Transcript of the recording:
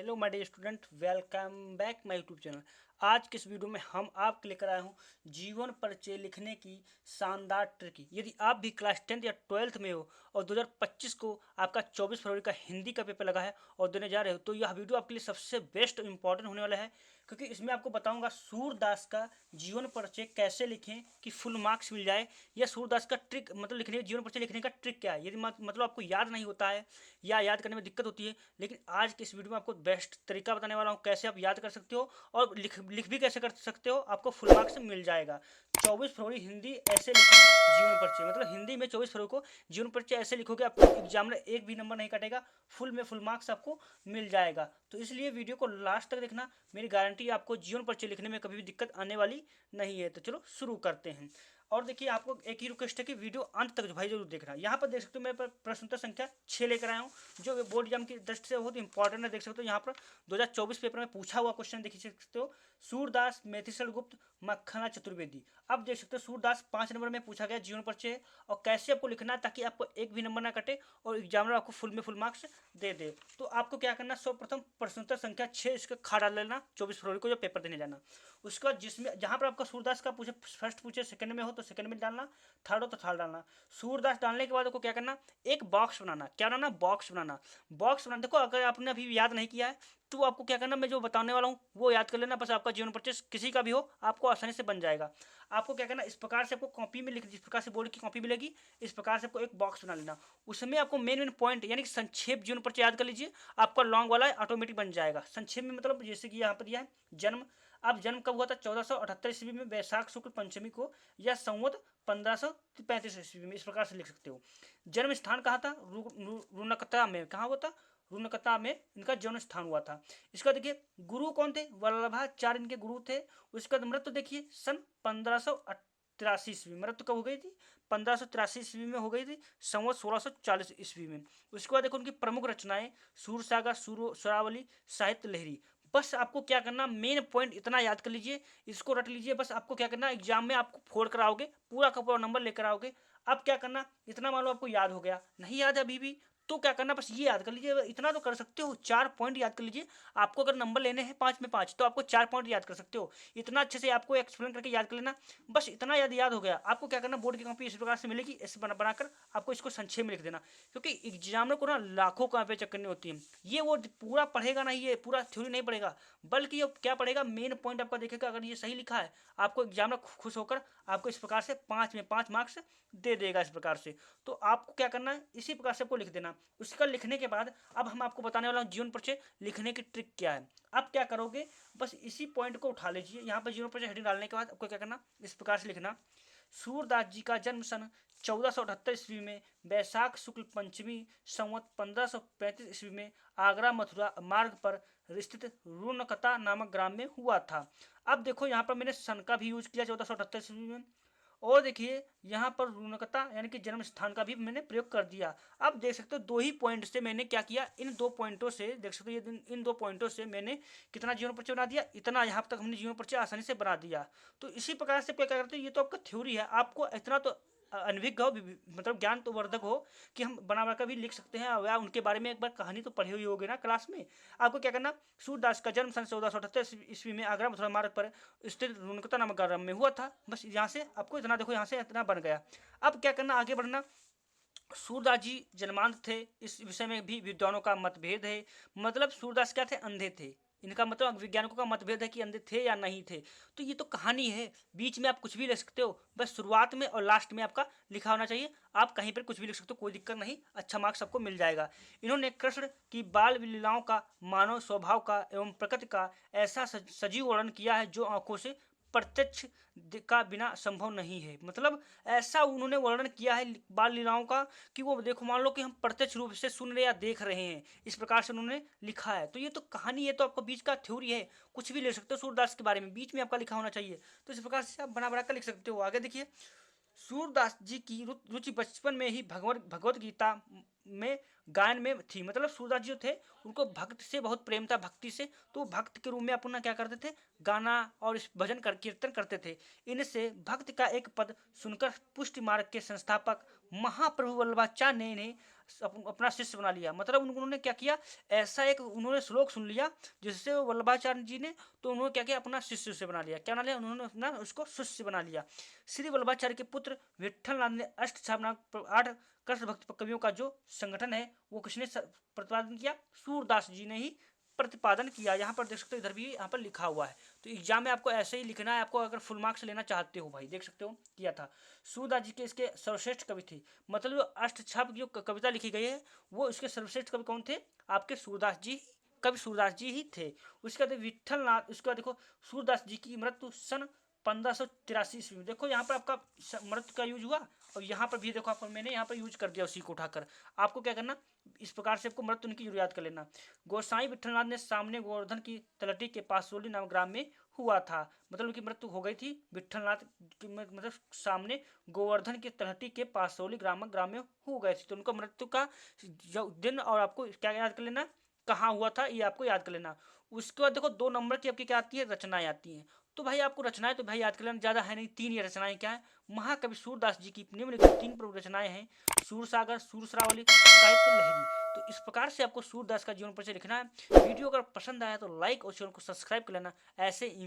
Hello my dear student, welcome back my YouTube channel. आज के इस वीडियो में हम आपके लेकर आए हूँ जीवन परिचय लिखने की शानदार ट्रिक। यदि आप भी क्लास 10th या 12th में हो और 2025 को आपका 24 फरवरी का हिंदी का पेपर लगा है और देने जा रहे हो, तो यह वीडियो आपके लिए सबसे बेस्ट इंपॉर्टेंट होने वाला है, क्योंकि इसमें आपको बताऊंगा सूरदास का जीवन परिचय कैसे लिखें कि फुल मार्क्स मिल जाए, या सूरदास का ट्रिक मतलब लिखने जीवन परिचय लिखने का ट्रिक क्या है। यदि मतलब आपको याद नहीं होता है या याद करने में दिक्कत होती है, लेकिन आज के इस वीडियो में आपको बेस्ट तरीका बताने वाला हूँ कैसे आप याद कर सकते हो और लिख भी कैसे कर सकते हो, आपको फुल मार्क्स मिल जाएगा। 24 फरवरी हिंदी ऐसे लिखें जीवन परिचय, मतलब हिंदी में 24 फरवरी को जीवन परिचय ऐसे लिखोगे आपको एग्जाम में एक भी नंबर नहीं कटेगा, फुल मार्क्स आपको मिल जाएगा। तो इसलिए वीडियो को लास्ट तक देखना, मेरी गारंटी आपको जीवन परिचय लिखने में कभी भी दिक्कत आने वाली नहीं है। तो चलो शुरू करते हैं। और देखिए, आपको एक ही रिक्वेस्ट है कि वीडियो अंत तक भाई जरूर देखना। यहाँ पर देख सकते हो मैं प्रश्न उत्तर संख्या 6 लेकर आया हूँ, जो बोर्ड एग्जाम की दृष्टि से बहुत इंपॉर्टेंट है। देख सकते हो यहाँ पर 2024 पेपर में पूछा हुआ क्वेश्चन देख सकते हो, सूरदास, मेथिसर गुप्त, मक्खना चतुर्वेदी। अब देख सकते हो सूरदास 5 नंबर में पूछा गया जीवन परिचय, और कैसे आपको लिखना है ताकि आपको एक भी नंबर ना कटे और एग्जामिनर आपको फुल मार्क्स दे दे। तो आपको क्या करना, सर्वप्रथम प्रश्न उत्तर संख्या 6 इसका खा डाल लेना 24 फरवरी को जो पेपर देने जाना। उसका जिसमें जहाँ पर आपका सूरदास का पूछे, फर्स्ट पूछे सेकंड में हो तो सेकंड में डालना, थर्ड हो तो थर्ड डालना। सूरदास डालने के बाद आपको क्या करना, एक बॉक्स बनाना। क्या बनाना? बॉक्स बनाना। बॉक्स बनाना, देखो अगर आपने अभी याद नहीं किया है तो आपको क्या करना, मैं जो बताने वाला हूँ वो याद कर लेना, बस आपका जीवन परिचय किसी का भी हो आपको आसानी से बन जाएगा। आपको क्या करना, इस प्रकार से आपको कॉपी में लिख, जिस प्रकार से बोर्ड की कॉपी मिलेगी इस प्रकार से आपको एक बॉक्स बना लेना। उसमें आपको मेन पॉइंट यानी कि संक्षेप जीवन परिचय याद कर लीजिए, आपका लॉन्ग वाला ऑटोमेटिक बन जाएगा। संक्षेप में मतलब जैसे कि यहाँ पर दिया है जन्म। अब जन्म कब हुआ था? 1478 ईस्वी में वैशाख शुक्ल पंचमी को, या संवत 1535 ईस्वी में, इस प्रकार से लिख सकते हो। जन्म स्थान कहाँ था? रुनकता में। कहाँ हुआ था? रुनकता में इनका जन्म स्थान हुआ था। इसका देखिए गुरु कौन थे? वल्लभाचार्य इनके गुरु थे। उसका मृत्यु देखिए सन 1583 ईस्वी में। मृत्यु कब हो गई थी? 1583 ईस्वी में हो गई थी, संवत 1640 ईस्वी में। उसके बाद देखो उनकी प्रमुख रचनाएं सूरसागर, सुरावली, साहित्य लहरी। बस आपको क्या करना, मेन पॉइंट इतना याद कर लीजिए, इसको रट लीजिए। बस आपको क्या करना, एग्जाम में आपको फोड़ कर आओगे, पूरा का पूरा नंबर लेकर आओगे। अब क्या करना, इतना मान लो आपको याद हो गया, नहीं याद है अभी भी तो क्या करना, बस ये याद कर लीजिए, इतना तो कर सकते हो, 4 पॉइंट याद कर लीजिए। आपको अगर नंबर लेने हैं 5 में 5 तो आपको 4 पॉइंट याद कर सकते हो। इतना अच्छे से आपको एक्सप्लेन करके याद कर लेना। बस इतना याद हो गया, आपको क्या करना, बोर्ड की कॉपी इस प्रकार से मिलेगी, ऐसे बनाकर आपको इसको संक्षेप में लिख देना, क्योंकि एग्जामिनर को ना लाखों कॉपी चेक करनी होती है। ये वो पूरा पढ़ेगा नहीं, ये पूरा थ्योरी नहीं पढ़ेगा, बल्कि ये क्या पढ़ेगा, मेन पॉइंट आपका देखेगा। अगर ये सही लिखा है आपको एग्जामिनर खुश होकर आपको इस प्रकार से 5 में 5 मार्क्स दे देगा इस प्रकार से। तो आपको क्या करना है, इसी प्रकार से आपको लिख देना। उसका लिखने के बाद अब हम आपको बताने वाला हूँ जीवन परिचय लिखने की ट्रिक क्या है। अब क्या करोगे, बस इसी पॉइंट को उठा लीजिए। यहाँ पर जीवन परिचय हेडिंग डालने के बाद आपको क्या करना, इस प्रकार से लिखना, सूरदास जी का जन्म सन 1478 ईस्वी में वैशाख शुक्ल पंचमी संवत 1535 ईस्वी में आगरा मथुरा मार्ग पर स्थित रुनकता नामक ग्राम में हुआ था। अब देखो यहाँ पर मैंने सन का भी यूज किया 1478 ईस्वी में, और देखिए यहाँ पर रुनकता यानी कि जन्म स्थान का भी मैंने प्रयोग कर दिया। अब देख सकते हो दो ही पॉइंट से मैंने क्या किया, इन 2 पॉइंटों से देख सकते हो, ये इन 2 पॉइंटों से मैंने कितना जीवन परिचय बना दिया, इतना यहाँ तक हमने जीवन परिचय आसानी से बना दिया। तो इसी प्रकार से क्या करते हैं, ये तो आपका थ्योरी है, आपको इतना तो अनभिज्ञ हो, मतलब ज्ञान तो वर्धक हो कि हम बना कर भी लिख सकते हैं, या उनके बारे में एक बार कहानी तो पढ़ी हुई होगी ना क्लास में। आपको क्या करना, सूरदास का जन्म सन 1478 ईस्वी में आगरा मथुरा मार्ग पर स्थित रुनकता नामक ग्राम में हुआ था। बस यहाँ से आपको इतना देखो, यहाँ से इतना बन गया। अब क्या करना, आगे बढ़ना। सूरदास जी जन्मांध थे, इस विषय में भी विद्वानों का मतभेद है। मतलब सूरदास क्या थे? अंधे थे। इनका मतलब वैज्ञानिकों का मतभेद है कि अंधे थे या नहीं थे। तो ये तो कहानी है, बीच में आप कुछ भी लिख सकते हो, बस शुरुआत में और लास्ट में आपका लिखा होना चाहिए। आप कहीं पर कुछ भी लिख सकते हो, कोई दिक्कत नहीं, अच्छा मार्क्स आपको मिल जाएगा। इन्होंने कृष्ण की बाल लीलाओं का, मानव स्वभाव का एवं प्रकृति का ऐसा सजीव वर्णन किया है जो आंखों से प्रत्यक्ष का बिना संभव नहीं है। मतलब ऐसा उन्होंने वर्णन किया है बाल लीलाओं का कि वो देखो, मान लो कि हम प्रत्यक्ष रूप से सुन रहे या देख रहे हैं, इस प्रकार से उन्होंने लिखा है। तो ये तो कहानी है, तो आपका बीच का थ्योरी है, कुछ भी ले सकते हो सूरदास के बारे में, बीच में आपका लिखा होना चाहिए। तो इस प्रकार से आप बना कर लिख सकते हो। आगे देखिए, सूरदास जी की रुचि बचपन में ही भगवत गीता में गायन में थी। मतलब सूरदास जी जो थे उनको भक्त से बहुत प्रेम था, भक्ति से, तो भक्त के रूप में अपना क्या करते थे, गाना और इस भजन कीर्तन करते थे। इनसे भक्त का एक पद सुनकर पुष्टि मार्ग के संस्थापक महाप्रभु वल्लभाचार्य ने इन्हें अपना शिष्य बना लिया। मतलब उन्होंने क्या किया, ऐसा एक उन्होंने श्लोक सुन लिया जिससे वल्लभाचार्य जी ने, तो उन्होंने क्या किया, अपना शिष्य से बना लिया। क्या बना लिया उन्होंने, अपना उसको शिष्य बना लिया। श्री वल्लभाचार्य के पुत्र विट्ठलनाथ ने अष्टछाप नामक 8 कृष्ण भक्त कवियों का जो संगठन है वो किसने प्रतिपादन किया, सूरदास जी ने ही प्रतिपादन किया। यहाँ पर देख सकते हो, इधर भी यहाँ पर लिखा हुआ है। तो एग्जाम में आपको ऐसे ही लिखना है। आपको अगर फुल मार्क्स लेना चाहते हो भाई, देख सकते हो किया था। सूरदास जी के इसके सर्वश्रेष्ठ कवि थे। मतलब जो अष्टछाप जो कविता लिखी गई है वो इसके सर्वश्रेष्ठ कवि कौन थे, आपके सूरदास जी, कवि सूरदास जी ही थे। उसके बाद विट्ठलनाथ, उसके बाद देखो सूरदास जी की मृत्यु सन 1583 ईस्वी में। देखो यहाँ पर आपका मृत्यु का यूज हुआ, और यहाँ पर भी देखो आपको मैंने यहाँ पर यूज कर दिया उसी को उठाकर। आपको क्या करना, इस प्रकार से आपको मृत्यु उनकी याद कर लेना। गोसाई विट्ठलनाथ ने सामने गोवर्धन की तलहटी के पास सोली नामक ग्राम में हुआ था। मतलब उनकी मृत्यु हो गई थी विट्ठलनाथ की, मतलब सामने गोवर्धन की तलहटी के पास सोली ग्राम में हो गए थे। तो उनका मृत्यु का दिन और आपको क्या याद कर लेना, कहाँ हुआ था, ये आपको याद कर लेना। उसके बाद देखो 2 नंबर की आपकी क्या आती है, रचनाएं आती हैं। तो भाई आपको रचनाएं तो भाई याद कर लेना, ज़्यादा है नहीं, 3 ये रचनाएं क्या है, महाकवि सूरदास जी की निम्नलिखित 3 प्रमुख रचनाएं हैं, सूरसागर, सूरश्रावली, साहित्य लहरी। तो इस प्रकार से आपको सूरदास का जीवन परिचय लिखना है। वीडियो अगर पसंद आया तो लाइक और चैनल को सब्सक्राइब कर लेना। ऐसे